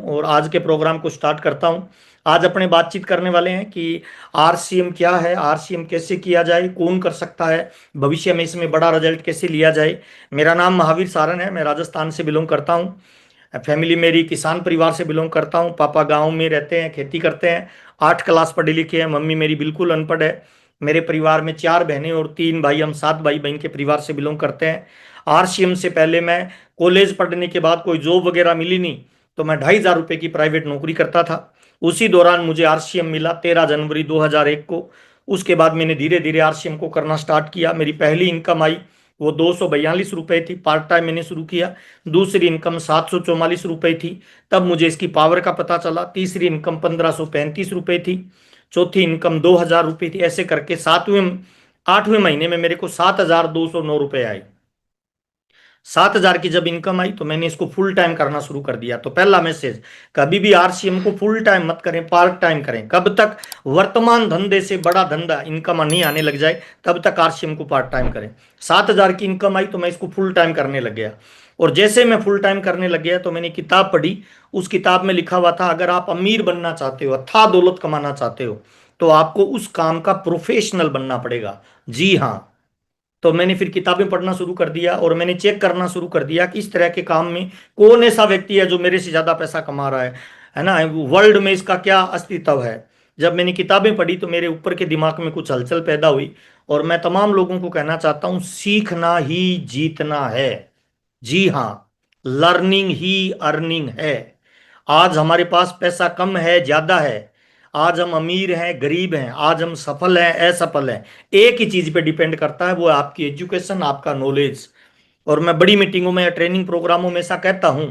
और आज के प्रोग्राम को स्टार्ट करता हूं। आज अपने बातचीत करने वाले हैं कि आरसीएम क्या है, आरसीएम कैसे किया जाए, कौन कर सकता है, भविष्य में इसमें बड़ा रिजल्ट कैसे लिया जाए। मेरा नाम महावीर सारन है, मैं राजस्थान से बिलोंग करता हूं। फैमिली मेरी किसान परिवार से बिलोंग करता हूं। पापा गांव में रहते हैं, खेती करते हैं। 8 क्लास पढ़े लिखे हैं। मम्मी मेरी बिल्कुल अनपढ़ है। मेरे परिवार में 4 बहनें और 3 भाई, हम 7 भाई बहन के परिवार से बिलोंग करते हैं। आरसीएम से पहले मैं कॉलेज पढ़ने के बाद कोई जॉब वगैरह मिली नहीं, तो मैं 2,500 रुपये की प्राइवेट नौकरी करता था। उसी दौरान मुझे आरसीएम मिला 13 जनवरी 2001 को। उसके बाद मैंने धीरे धीरे आरसीएम को करना स्टार्ट किया। मेरी पहली इनकम आई, वो 242 रुपये थी। पार्ट टाइम मैंने शुरू किया। दूसरी इनकम 744 रुपये थी, तब मुझे इसकी पावर का पता चला। तीसरी इनकम 1535 रुपये थी। चौथी इनकम 2,000 रुपये थी। ऐसे करके 8वें महीने में मेरे को 7,209 रुपये आए। 7,000 की जब इनकम आई तो मैंने इसको फुल टाइम करना शुरू कर दिया। तो पहला मैसेज, कभी भी आरसीएम को फुल टाइम मत करें, पार्ट टाइम करें। कब तक वर्तमान धंधे से बड़ा धंधा इनकम नहीं आने लग जाए तब तक आरसीएम को पार्ट टाइम करें। 7,000 की इनकम आई तो मैं इसको फुल टाइम करने लग गया। और जैसे मैं फुल टाइम करने लग गया तो मैंने किताब पढ़ी। उस किताब में लिखा हुआ था, अगर आप अमीर बनना चाहते हो, अथाह दौलत कमाना चाहते हो, तो आपको उस काम का प्रोफेशनल बनना पड़ेगा। जी हाँ। तो मैंने फिर किताबें पढ़ना शुरू कर दिया और मैंने चेक करना शुरू कर दिया कि इस तरह के काम में कौन ऐसा व्यक्ति है जो मेरे से ज्यादा पैसा कमा रहा है ना, वर्ल्ड में इसका क्या अस्तित्व है। जब मैंने किताबें पढ़ी तो मेरे ऊपर के दिमाग में कुछ हलचल पैदा हुई। और मैं तमाम लोगों को कहना चाहता हूं, सीखना ही जीतना है। जी हाँ, लर्निंग ही अर्निंग है। आज हमारे पास पैसा कम है, ज्यादा है, आज हम अमीर हैं, गरीब हैं, आज हम सफल हैं, असफल हैं, एक ही चीज पे डिपेंड करता है, वो है आपकी एजुकेशन, आपका नॉलेज। और मैं बड़ी मीटिंगों में या ट्रेनिंग प्रोग्रामों में ऐसा कहता हूं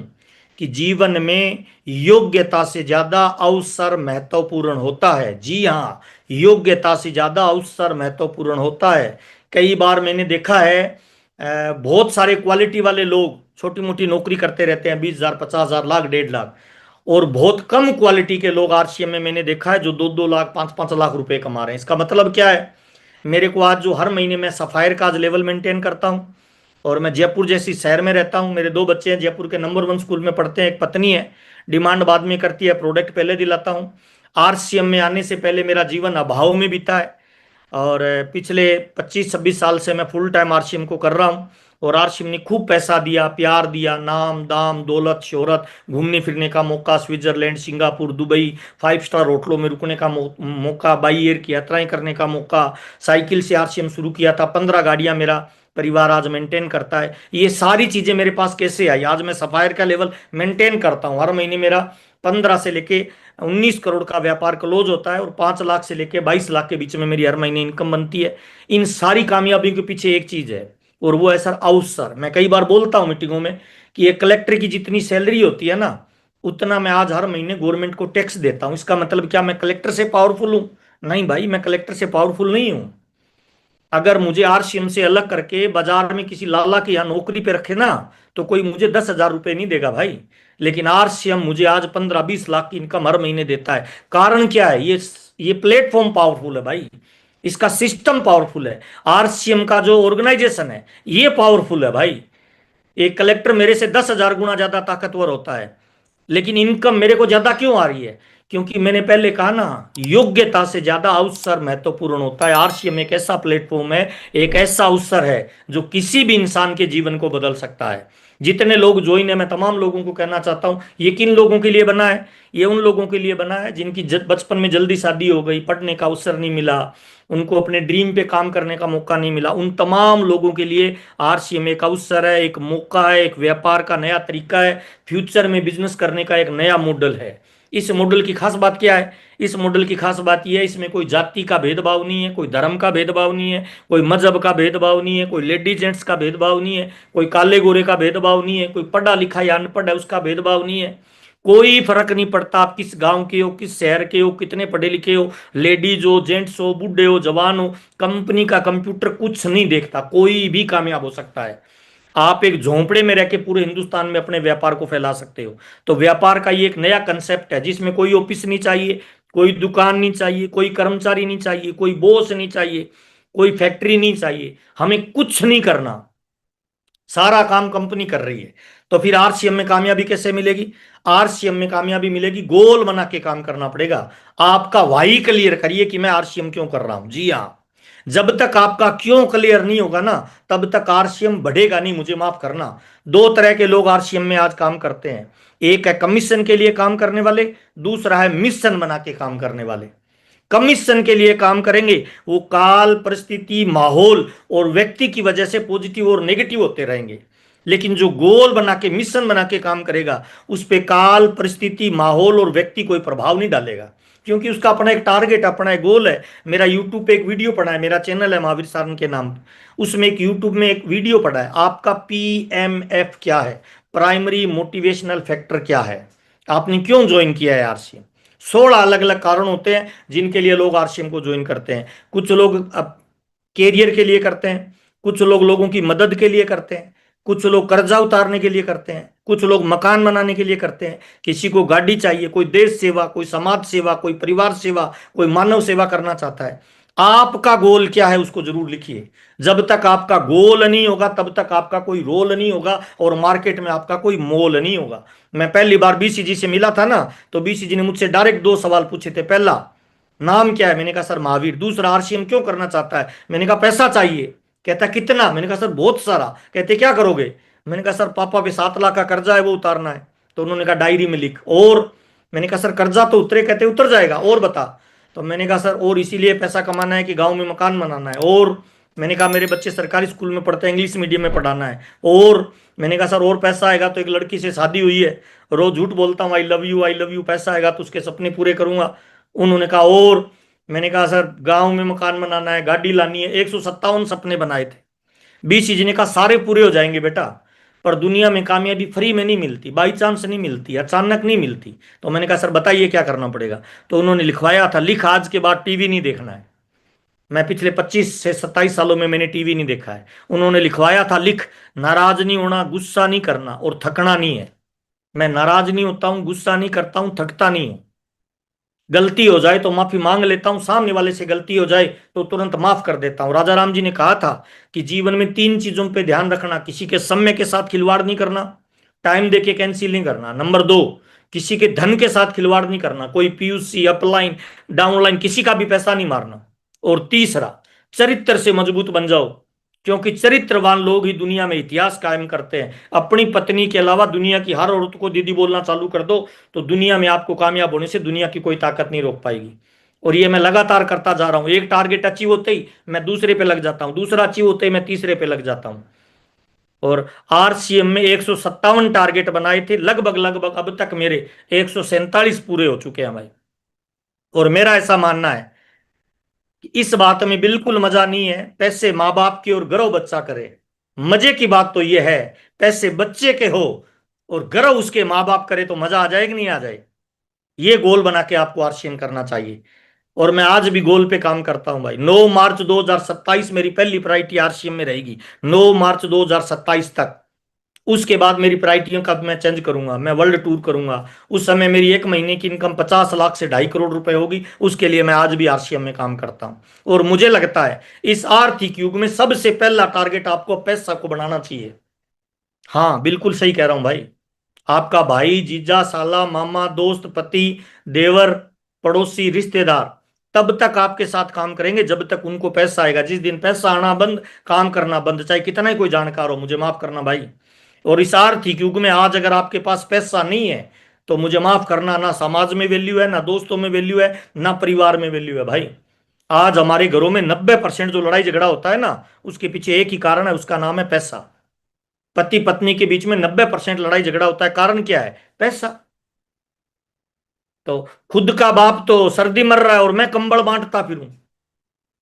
कि जीवन में योग्यता से ज्यादा अवसर महत्वपूर्ण होता है। जी हाँ, योग्यता से ज्यादा अवसर महत्वपूर्ण होता है। कई बार मैंने देखा है, बहुत सारे क्वालिटी वाले लोग छोटी मोटी नौकरी करते रहते हैं, 20,000, 50,000, लाख, 1.5 लाख। और बहुत कम क्वालिटी के लोग आरसीएम में मैंने देखा है जो 2-2 लाख, 5-5 लाख रुपए कमा रहे हैं। इसका मतलब क्या है? मेरे को आज जो हर महीने मैं सफायर का आज लेवल मेंटेन करता हूं, और मैं जयपुर जैसी शहर में रहता हूं। मेरे 2 बच्चे हैं, जयपुर के नंबर 1 स्कूल में पढ़ते हैं। एक पत्नी है, डिमांड बाद में करती है, प्रोडक्ट पहले दिलाता हूं। आरसीएम में आने से पहले मेरा जीवन अभाव में बीता है, और पिछले 25-26 साल से मैं फुल टाइम आरसीएम को कर रहा हूँ। और आरसीएम ने खूब पैसा दिया, प्यार दिया, नाम दाम दौलत शोहरत, घूमने फिरने का मौका, स्विट्जरलैंड, सिंगापुर, दुबई, 5 स्टार होटलों में रुकने का मौका, बाई एयर की यात्राएं करने का मौका। साइकिल से आरसीएम शुरू किया था, 15 गाड़ियां मेरा परिवार आज मेंटेन करता है। ये सारी चीजें मेरे पास कैसे आई? आज मैं सफायर का लेवल मेंटेन करता हूँ। हर महीने मेरा 15 से लेके 19 करोड़ का व्यापार क्लोज होता है, और 5 लाख से लेके 22 लाख के बीच में मेरी हर महीने इनकम बनती है। इन सारी कामयाबियों के पीछे एक चीज है, और वो है सर अवसर। मैं कई बार बोलता हूँ मीटिंगों में कि एक कलेक्टर की जितनी सैलरी होती है ना, उतना मैं आज हर महीने गवर्नमेंट को टैक्स देता हूँ। इसका मतलब क्या मैं कलेक्टर से पावरफुल हूँ? नहीं भाई, मैं कलेक्टर से पावरफुल नहीं हूँ। अगर मुझे आरसीएम से अलग करके बाजार में किसी लाला के यहाँ नौकरी पे रखे ना, तो कोई मुझे 10,000 रुपये नहीं देगा भाई। लेकिन आरसीएम मुझे आज 15-20 लाख की इनकम हर महीने देता है। कारण क्या है? ये प्लेटफॉर्म पावरफुल है भाई, इसका सिस्टम पावरफुल है, आरसीएम का जो ऑर्गेनाइजेशन है ये पावरफुल है भाई। एक कलेक्टर मेरे से 10,000 गुना ज्यादा ताकतवर होता है, लेकिन इनकम मेरे को ज्यादा क्यों आ रही है? क्योंकि मैंने पहले कहा ना, योग्यता से ज्यादा अवसर महत्वपूर्ण होता है। आरसीएम एक ऐसा प्लेटफॉर्म है, एक ऐसा अवसर है जो किसी भी इंसान के जीवन को बदल सकता है। जितने लोग ज्वाइन है, मैं तमाम लोगों को कहना चाहता हूं, ये किन लोगों के लिए बना है? ये उन लोगों के लिए बना है जिनकी बचपन में जल्दी शादी हो गई, पढ़ने का अवसर नहीं मिला, उनको अपने ड्रीम पे काम करने का मौका नहीं मिला। उन तमाम लोगों के लिए आरसीएम एक अवसर है, एक मौका है, एक व्यापार का नया तरीका है, फ्यूचर में बिजनेस करने का एक नया मॉडल है। इस मॉडल की खास बात क्या है? इस मॉडल की खास बात यह है, इसमें कोई जाति का भेदभाव नहीं है, कोई धर्म का भेदभाव नहीं है, कोई मजहब का भेदभाव नहीं है, कोई लेडीज जेंट्स का भेदभाव नहीं है, कोई काले गोरे का भेदभाव नहीं है, कोई पढ़ा लिखा या अनपढ़ है उसका भेदभाव नहीं है। कोई फर्क नहीं पड़ता आप किस गांव के हो, किस शहर के हो, कितने पढ़े लिखे हो, लेडीज हो, जेंट्स हो, बूढ़े हो, जवान हो, कंपनी का कंप्यूटर कुछ नहीं देखता, कोई भी कामयाब हो सकता है। आप एक झोंपड़े में रह के पूरे हिंदुस्तान में अपने व्यापार को फैला सकते हो। तो व्यापार का ये एक नया कंसेप्ट है जिसमें कोई ऑफिस नहीं चाहिए, कोई दुकान नहीं चाहिए, कोई कर्मचारी नहीं चाहिए, कोई बॉस नहीं चाहिए, कोई फैक्ट्री नहीं चाहिए, हमें कुछ नहीं करना, सारा काम कंपनी कर रही है। तो फिर आरसीएम में कामयाबी कैसे मिलेगी? आरसीएम में कामयाबी मिलेगी, गोल बना के काम करना पड़ेगा। आपका वाई क्लियर करिए कि मैं आरसीएम क्यों कर रहा हूं। जी हाँ, जब तक आपका क्यों क्लियर नहीं होगा ना, तब तक आरसीएम बढ़ेगा नहीं। मुझे माफ करना, दो तरह के लोग आरसीएम में आज काम करते हैं। एक है कमीशन के लिए काम करने वाले, दूसरा है मिशन बना के काम करने वाले। कमीशन के लिए काम करेंगे, वो काल, परिस्थिति, माहौल और व्यक्ति की वजह से पॉजिटिव और नेगेटिव होते रहेंगे। लेकिन जो गोल बना के, मिशन बना के काम करेगा, उस पे काल, परिस्थिति, माहौल और व्यक्ति कोई प्रभाव नहीं डालेगा, क्योंकि उसका अपना एक टारगेट, अपना एक गोल है। मेरा यूट्यूब पे एक वीडियो पड़ा है, मेरा चैनल है महावीर सारन के नाम, उसमें एक यूट्यूब में एक वीडियो पड़ा है, आपका पीएमएफ क्या है, प्राइमरी मोटिवेशनल फैक्टर क्या है, आपने क्यों ज्वाइन किया है आरसीएम। 16 अलग अलग कारण होते हैं जिनके लिए लोग आरसीएम को ज्वाइन करते हैं। कुछ लोग अब कैरियर के लिए करते हैं, कुछ लोग लोगों की मदद के लिए करते हैं, कुछ लोग कर्जा उतारने के लिए करते हैं, कुछ लोग मकान बनाने के लिए करते हैं, किसी को गाड़ी चाहिए, कोई देश सेवा, कोई समाज सेवा, कोई परिवार सेवा, कोई मानव सेवा करना चाहता है। आपका गोल क्या है उसको जरूर लिखिए। जब तक आपका गोल नहीं होगा तब तक आपका कोई रोल नहीं होगा और मार्केट में आपका कोई मोल नहीं होगा। मैं पहली बार बीसीजी से मिला था ना, तो बीसीजी ने मुझसे डायरेक्ट दो सवाल पूछे थे। पहला, नाम क्या है? मैंने कहा सर महावीर। दूसरा, आरसीएम क्यों करना चाहता है? मैंने कहा पैसा चाहिए। कहता कितना? मैंने कहा सर बहुत सारा। कहते क्या करोगे? मैंने कहा सर पापा पे 7 लाख का कर्जा है, वो उतारना है। तो उन्होंने कहा डायरी में लिख। और मैंने कहा सर कर्जा तो उतरे। कहते उतर जाएगा, और बता। तो मैंने कहा सर और इसीलिए पैसा कमाना है कि गांव में मकान बनाना है। और मैंने कहा मेरे बच्चे सरकारी स्कूल में पढ़ते हैं, इंग्लिश मीडियम में पढ़ाना है। और मैंने कहा सर और पैसा आएगा तो एक लड़की से शादी हुई है, रोज झूठ बोलता हूँ, I love you I love you, पैसा आएगा तो उसके सपने पूरे करूंगा। उन्होंने कहा और? मैंने कहा सर गांव में मकान बनाना है, गाड़ी लानी है। 157 सपने बनाए थे। बीसीजी ने कहा सारे पूरे हो जाएंगे बेटा, पर दुनिया में कामयाबी फ्री में नहीं मिलती, बाई चांस नहीं मिलती, अचानक नहीं मिलती। तो मैंने कहा सर बताइए क्या करना पड़ेगा। तो उन्होंने लिखवाया था, लिख आज के बाद टीवी नहीं देखना है। मैं पिछले 25 से 27 सालों में मैंने टीवी नहीं देखा है। उन्होंने लिखवाया था, लिख नाराज नहीं होना, गुस्सा नहीं करना और थकना नहीं है। मैं नाराज नहीं होता हूं, गुस्सा नहीं करता हूं, थकता नहीं हूं। गलती हो जाए तो माफी मांग लेता हूं, सामने वाले से गलती हो जाए तो तुरंत माफ कर देता हूं। राजा राम जी ने कहा था कि जीवन में 3 चीजों पे ध्यान रखना, किसी के समय के साथ खिलवाड़ नहीं करना, टाइम देके कैंसिल नहीं करना। नंबर 2, किसी के धन के साथ खिलवाड़ नहीं करना, कोई पीयूसी, अपलाइन, डाउनलाइन, किसी का भी पैसा नहीं मारना। और तीसरा, चरित्र से मजबूत बन जाओ, क्योंकि चरित्रवान लोग ही दुनिया में इतिहास कायम करते हैं। अपनी पत्नी के अलावा दुनिया की हर औरत को दीदी बोलना चालू कर दो, तो दुनिया में आपको कामयाब होने से दुनिया की कोई ताकत नहीं रोक पाएगी। और ये मैं लगातार करता जा रहा हूं। एक टारगेट अचीव होते ही मैं दूसरे पे लग जाता हूं, दूसरा अचीव होते ही मैं तीसरे पे लग जाता हूं। और आरसीएम में 157 टारगेट बनाए थे, लगभग लगभग अब तक मेरे 147 पूरे हो चुके हैं भाई। और मेरा ऐसा मानना है कि इस बात में बिल्कुल मजा नहीं है पैसे माँ बाप के और गर्व बच्चा करे। मजे की बात तो यह है, पैसे बच्चे के हो और गर्व उसके माँ बाप करे, तो मजा आ जाए कि नहीं आ जाए। ये गोल बना के आपको आरसीएम करना चाहिए। और मैं आज भी गोल पे काम करता हूं भाई। 9 मार्च 2027 मेरी पहली प्रायोरिटी आरसीएम में रहेगी, 9 मार्च 2027 तक। उसके बाद मेरी प्रायोरिटियों का मैं चेंज करूंगा, मैं वर्ल्ड टूर करूंगा। उस समय मेरी एक महीने की इनकम 50 लाख से 2.5 करोड़ रुपए होगी। उसके लिए मैं आज भी आरसीएम में काम करता हूं। और मुझे लगता है इस आर्थिक युग में सबसे पहला टारगेट आपको पैसा को बढ़ाना चाहिए। हाँ बिल्कुल सही कह रहा हूं भाई। आपका भाई, जीजा, साला, मामा, दोस्त, पति, देवर, पड़ोसी, रिश्तेदार तब तक आपके साथ काम करेंगे जब तक उनको पैसा आएगा। जिस दिन पैसा आना बंद, काम करना बंद, चाहे कितना ही कोई जानकार हो, मुझे माफ करना भाई। और इस आर्थिक युग में आज अगर आपके पास पैसा नहीं है, तो मुझे माफ करना, ना समाज में वैल्यू है, ना दोस्तों में वैल्यू है, ना परिवार में वैल्यू है भाई। आज हमारे घरों में 90% जो लड़ाई झगड़ा होता है ना, उसके पीछे एक ही कारण है, उसका नाम है पैसा। पति पत्नी के बीच में 90% लड़ाई झगड़ा होता है, कारण क्या है? पैसा। तो खुद का बाप तो सर्दी मर रहा है और मैं कंबल बांटता फिरूं,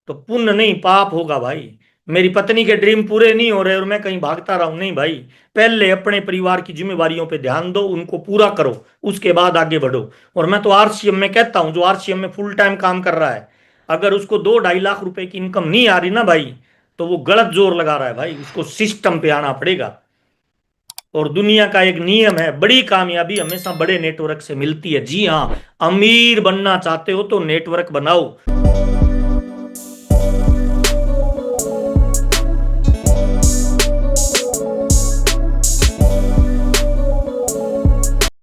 तो पुण्य नहीं पाप होगा भाई। मेरी पत्नी के ड्रीम पूरे नहीं हो रहे और मैं कहीं भागता रहा हूं, नहीं भाई। पहले अपने परिवार की जिम्मेवारियों पे ध्यान दो, उनको पूरा करो, उसके बाद आगे बढ़ो। और मैं तो आरसीएम में कहता हूं, जो आरसीएम में फुल टाइम काम कर रहा है, अगर उसको 2-2.5 लाख रुपए की इनकम नहीं आ रही ना भाई, तो वो गलत जोर लगा रहा है भाई। उसको सिस्टम पे आना पड़ेगा। और दुनिया का एक नियम है, बड़ी कामयाबी हमेशा बड़े नेटवर्क से मिलती है। जी हाँ, अमीर बनना चाहते हो तो नेटवर्क बनाओ।